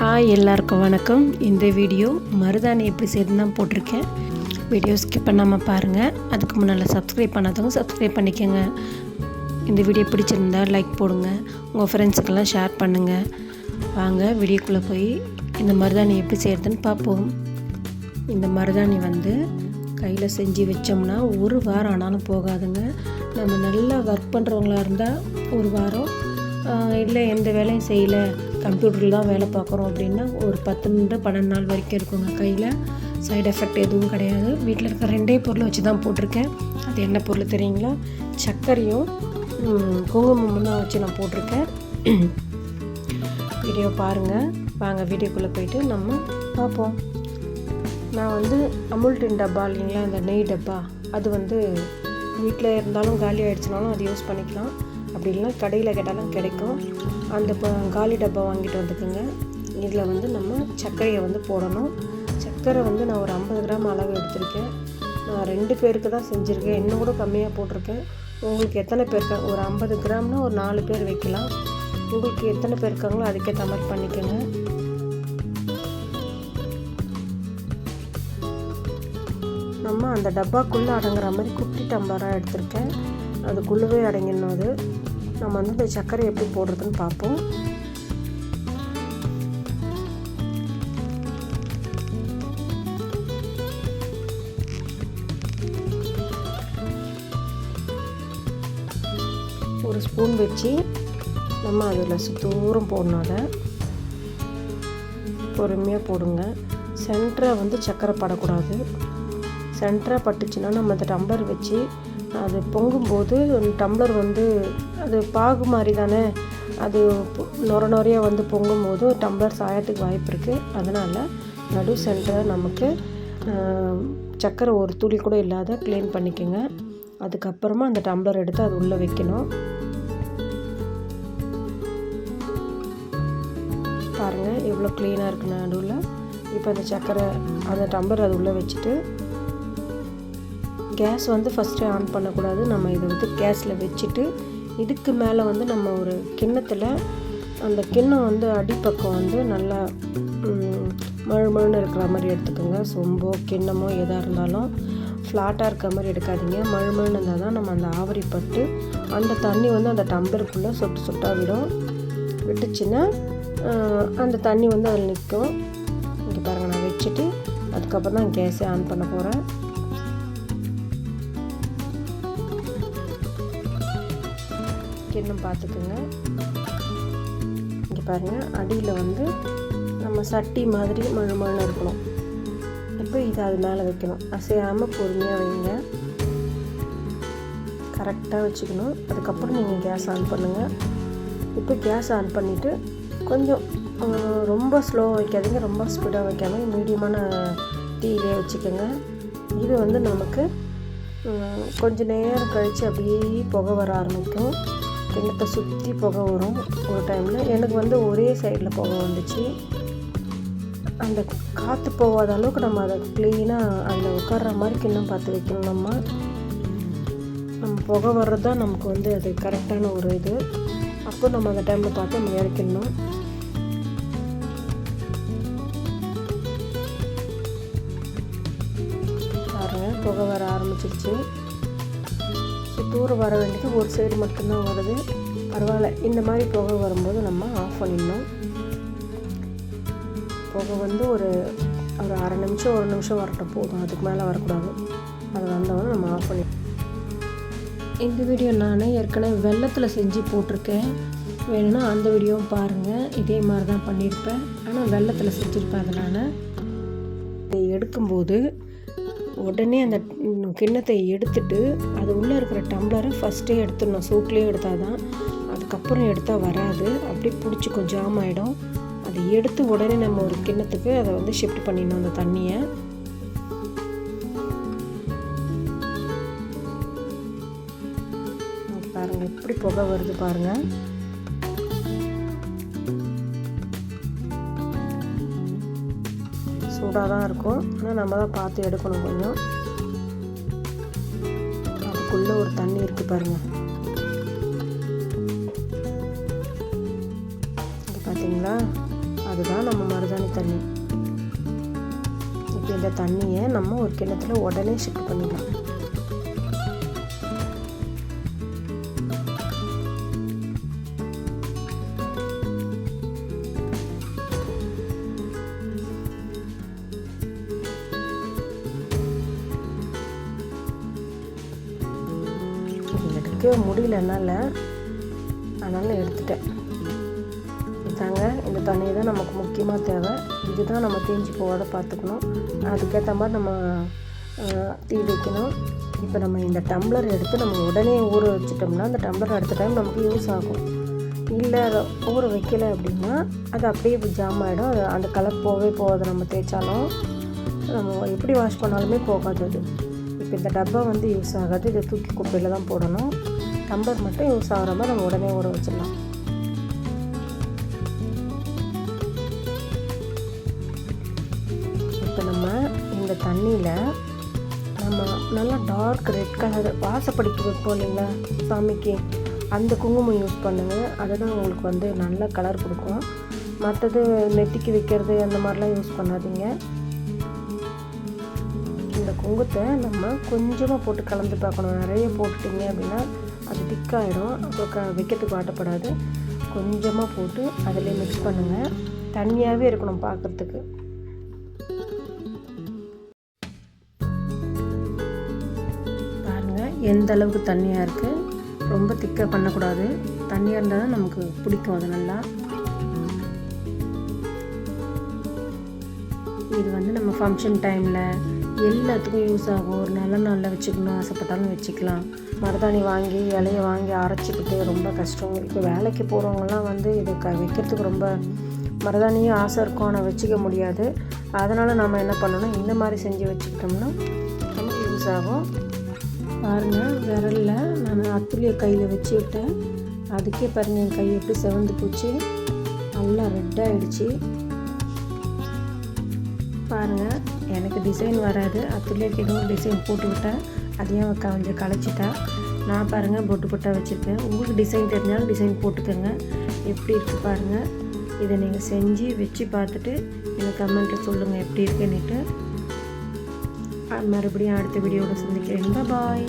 Hi எல்லாருக்கும் வணக்கம். இந்த வீடியோ மருதாணி எப்படி செய்யணும்னு தான் போட்டிருக்கேன். வீடியோ ஸ்கிப் பண்ணாமல் பாருங்கள். அதுக்கு முன்னால் சப்ஸ்கிரைப் பண்ணாதவங்க சப்ஸ்கிரைப் பண்ணிக்கோங்க. இந்த வீடியோ பிடிச்சிருந்தால் லைக் போடுங்க, உங்கள் ஃப்ரெண்ட்ஸுக்கெல்லாம் ஷேர் பண்ணுங்கள். வாங்க வீடியோக்குள்ளே போய் இந்த மருதாணி எப்படி செய்கிறதுன்னு பார்ப்போம். இந்த மருதாணி கையில் செஞ்சு வச்சோம்னா ஒரு வாரம் ஆனாலும் போகாதுங்க. நம்ம நல்லா ஒர்க் பண்ணுறவங்களா இருந்தால் ஒரு வாரம், இல்லை எந்த வேலையும் செய்யலை, கம்ப்யூட்டரில் தான் வேலை பார்க்குறோம் அப்படின்னா ஒரு 10-12 நாள் வரைக்கும் இருக்குங்க. கையில் சைடு எஃபெக்ட் எதுவும் கிடையாது. வீட்டில் இருக்க 2 பொருளை வச்சு தான் போட்டிருக்கேன். அது என்ன பொருள் தெரியுங்களா? சர்க்கரையும் குங்குமமும் தான் வச்சு நான் போட்டிருக்கேன். வீடியோ பாருங்கள். வாங்க வீடியோக்குள்ளே போயிட்டு நம்ம பார்ப்போம். நான் அமுல் டின் டப்பா இல்லைங்களா, அந்த நெய் டப்பா, அது வீட்டில் இருந்தாலும் காலி ஆகிடுச்சுனாலும் அது யூஸ் பண்ணிக்கலாம். அப்படி இல்லைனா கடையில் கேட்டாலும் கிடைக்கும். அந்த காலி டப்பா வாங்கிட்டு வந்துக்குங்க. இதில் நம்ம சர்க்கரையை போடணும். சர்க்கரை நான் ஒரு 50 கிராம் அளவு எடுத்திருக்கேன். நான் 2 பேருக்கு தான் செஞ்சுருக்கேன். இன்னும் கூட கம்மியாக போட்டிருக்கேன். உங்களுக்கு எத்தனை பேர் இருக்காங்க, ஒரு 50 கிராம்னா ஒரு 4 பேர் வைக்கலாம். உங்களுக்கு எத்தனை பேர் இருக்காங்களோ அதுக்கேற்ற மாதிரி பண்ணிக்கோங்க. நம்ம அந்த டப்பாக்குள்ளே அடங்குற மாதிரி குட்டி டம்ளராக எடுத்திருக்கேன். அதுக்குள்ளவே அடங்கிடணும். அது நம்ம இந்த சர்க்கரை எப்படி போடுறதுன்னு பார்ப்போம். ஒரு ஸ்பூன் வச்சு நம்ம அதில் சுத்தூரம் போடணும். அதை பொறுமையாக போடுங்க. சென்டரை சர்க்கரை படக்கூடாது. சென்டராக பட்டுச்சுன்னா நம்ம அந்த டம்ளர் வச்சு அது பொங்கும்போது டம்ளர் அது பாகு மாதிரி தானே, அது நொறையாக பொங்கும்போது டம்ளர் சாயத்துக்கு வாய்ப்பு இருக்குது. அதனால் நடு சென்டரை நமக்கு சர்க்கரை ஒரு துளி கூட இல்லாத க்ளீன் பண்ணிக்கோங்க. அதுக்கப்புறமா அந்த டம்ளர் எடுத்து அது உள்ளே வைக்கணும். பாருங்கள் எவ்வளோ க்ளீனாக இருக்குது நடுவில். இப்போ அந்த சர்க்கரை அந்த டம்ளர் அது உள்ளே வச்சுட்டு கேஸ் ஃபஸ்ட்டு ஆன் பண்ணக்கூடாது. நம்ம இதை கேஸில் வச்சுட்டு இதுக்கு மேலே நம்ம ஒரு கிண்ணத்தில், அந்த கிண்ணம் அடிப்பக்கம் நல்லா மழுமழுன்னு இருக்கிற மாதிரி எடுத்துக்கோங்க. சொம்போ கிண்ணமோ எதாக இருந்தாலும் ஃப்ளாட்டாக இருக்கிற மாதிரி எடுக்காதீங்க. மழுமழுன்னு இருந்தால் தான் நம்ம அந்த ஆவரி பட்டு அந்த தண்ணி அந்த டம்ளருக்குள்ளே சொட்டு சொட்டாக விட்டுச்சுன்னா அந்த தண்ணி அதில் நிற்கும். இங்கே பாருங்கள், நான் வச்சுட்டு அதுக்கப்புறம் தான் கேஸை ஆன் பண்ண போகிறேன். கிண்ணம் பார்த்துக்குங்க. இங்கே பாருங்கள், அடியில் நம்ம சட்டி மாதிரி மழுமழுன்னு இருக்கணும். இப்போ இதை அது மேலே வைக்கணும். அசையாமல் பொறுமையாக வைங்க. கரெக்டாக வச்சுக்கணும். அதுக்கப்புறம் நீங்கள் கேஸ் ஆன் பண்ணுங்கள். இப்போ கேஸ் ஆன் பண்ணிவிட்டு கொஞ்சம் ரொம்ப ஸ்லோவாக வைக்காதீங்க, ரொம்ப ஸ்பீடாக வைக்காமல் மீடியமான தீயிலே வச்சுக்கோங்க. இது நமக்கு கொஞ்சம் நேரம் கழித்து அப்படியே புகை வர ஆரம்பிக்கும். கிண்ணத்தை சுற்றி புகை வரும். ஒரு டைமில் எனக்கு ஒரே சைடில் புகை வந்துச்சு. அந்த காற்று போகாத அளவுக்கு நம்ம அதை க்ளீனாக அதில் உட்கார்ற மாதிரி கிண்ணம் பார்த்து வைக்கணும். நம்ம புகை வர்றது தான் நமக்கு அது கரெக்டான ஒரு இது. அப்போ நம்ம அந்த டைமில் பார்த்து நம்ம இறக்கிடணும். பாருங்கள், புகை வர ஆரம்பிச்சிருச்சு. தூரம் வர வேண்டியது ஒரு சைடு மட்டும்தான் வருது. பரவாயில்ல. இந்த மாதிரி புகை வரும்போது நம்ம ஆஃப் பண்ணிடணும். புகை ஒரு அரை நிமிஷம் 1 நிமிஷம் வரட்டும், போதும். அதுக்கு மேலே வரக்கூடாது. அது வந்தவொடனே நம்ம ஆஃப் பண்ணிடணும். இந்த வீடியோ நான் ஏற்கனவே வெல்லத்தில் செஞ்சு போட்டிருக்கேன். வேணும்னா அந்த வீடியோவும் பாருங்கள். இதே மாதிரி தான் பண்ணியிருப்பேன், ஆனால் வெல்லத்தில் செஞ்சுருப்பேன். அதனால் இதை எடுக்கும்போது உடனே அந்த கிண்ணத்தை எடுத்துட்டு அது உள்ளே இருக்கிற டம்ளரை ஃபஸ்ட்டே எடுத்துடணும். சூட்லேயே எடுத்தால் தான். அதுக்கப்புறம் எடுத்தால் வராது, அப்படியே பிடிச்சி ஜாம் ஆகிடும். அதை எடுத்து உடனே நம்ம ஒரு கிண்ணத்துக்கு அதை ஷிஃப்ட் பண்ணிடணும் அந்த தண்ணியை. பாருங்கள் எப்படி புகை வருது பாருங்கள். சூடாக தான் இருக்கும், ஆனால் நம்ம தான் பார்த்து எடுக்கணும். கொஞ்சம் அதுக்குள்ளே ஒரு தண்ணி இருக்குது பாருங்கள். பார்த்தீங்களா? அது அதுதான் நம்ம மருதாணி தண்ணி. இப்போ இந்த தண்ணியை நம்ம ஒரு கிணத்துல உடனே ஷிஃப்ட் பண்ணிடலாம். எடுக்க முடியல அதனால் எடுத்துட்டேன். இதாங்க இந்த தண்ணியை தான் நமக்கு முக்கியமாக தேவை. இதுதான் நம்ம தேஞ்சி போகாத பார்த்துக்கணும். அதுக்கேற்ற மாதிரி நம்ம தீ வைக்கணும். இப்போ நம்ம இந்த டம்ளர் எடுத்து நம்ம உடனே ஊற வச்சிட்டோம்னா அந்த டம்ளர் அடுத்த டைம் நமக்கு யூஸ் ஆகும். இல்லை அதை ஊற வைக்கலை அப்படின்னா அது அப்படியே ஜாம் ஆகிடும். அது அந்த கலர் போகாது. நம்ம தேய்ச்சாலும் நம்ம எப்படி வாஷ் பண்ணாலுமே போகாது அது. இப்போ இந்த டப்பா யூஸ் ஆகாது. இதை தூக்கி குப்பையில் தான் போடணும். டம்ளர் மட்டும் யூஸ் ஆகிற மாதிரி நம்ம உடனே ஊற வச்சிடலாம். இப்போ நம்ம இந்த தண்ணியில் நம்ம நல்லா டார்க் ரெட் கலர் வாசப்படிக்கு வைப்போம் இல்லைங்களா சாமிக்கு, அந்த குங்குமம் யூஸ் பண்ணுங்கள். அதுதான் உங்களுக்கு நல்ல கலர் கொடுக்கும். மற்றது நெத்திக்கு வைக்கிறது அந்த மாதிரிலாம் யூஸ் பண்ணாதீங்க. இந்த குங்குத்தை நம்ம கொஞ்சமாக போட்டு கலந்து பார்க்கணும். நிறைய போட்டுட்டிங்க அப்படின்னா அது திக்காகிடும். அப்புறம் வைக்கிறதுக்கு வாட்டப்படாது. கொஞ்சமாக போட்டு அதில் மிக்ஸ் பண்ணுங்கள். தண்ணியாகவே இருக்கணும் பார்க்குறதுக்கு. பாருங்கள் எந்த அளவுக்கு தண்ணியாக இருக்குது. ரொம்ப திக்காக பண்ணக்கூடாது. தண்ணியாக இருந்தால் தான் நமக்கு பிடிக்கும் அது நல்லா. இது நம்ம ஃபங்க்ஷன் டைமில் எல்லாத்துக்கும் யூஸ் ஆகும். ஒரு நல்ல நாளில் வச்சுக்கணும் ஆசைப்பட்டாலும் வச்சுக்கலாம். மருதாணி வாங்கி இலையை வாங்கி அரைச்சிக்கிட்டு ரொம்ப கஷ்டம். இப்போ வேலைக்கு போகிறவங்கலாம் இதை வைக்கிறதுக்கு ரொம்ப மருதாணியும் ஆசை இருக்கும், ஆனால் வச்சுக்க முடியாது. அதனால் நம்ம என்ன பண்ணணும், இந்த மாதிரி செஞ்சு வச்சுக்கிட்டோம்னா நமக்கு யூஸ் ஆகும். பாருங்கள் விரலில் நான் அத்துளியை கையில் வச்சு விட்டேன். அதுக்கே பாருங்கள் என் கை எப்படி செவந்து போச்சு, நல்லா ரெட்டாகிடுச்சு. பாருங்கள் எனக்கு டிசைன் வராது. அத்துலேயே ஏதோ டிசைன் போட்டு விட்டேன். அதையும் கொஞ்சம் களைச்சிட்டா. நான் பாருங்கள் பொட்டு வச்சுருக்கேன். உங்களுக்கு டிசைன் தெரிஞ்சாலும் டிசைன் போட்டுக்கோங்க. எப்படி இருக்குது பாருங்கள். இதை நீங்கள் செஞ்சு வச்சு பார்த்துட்டு எனக்கு கமெண்ட்டில் சொல்லுங்கள் எப்படி இருக்குன்னுட்டு. மறுபடியும் அடுத்த வீடியோவில் சந்திக்கிறேன். பாய்.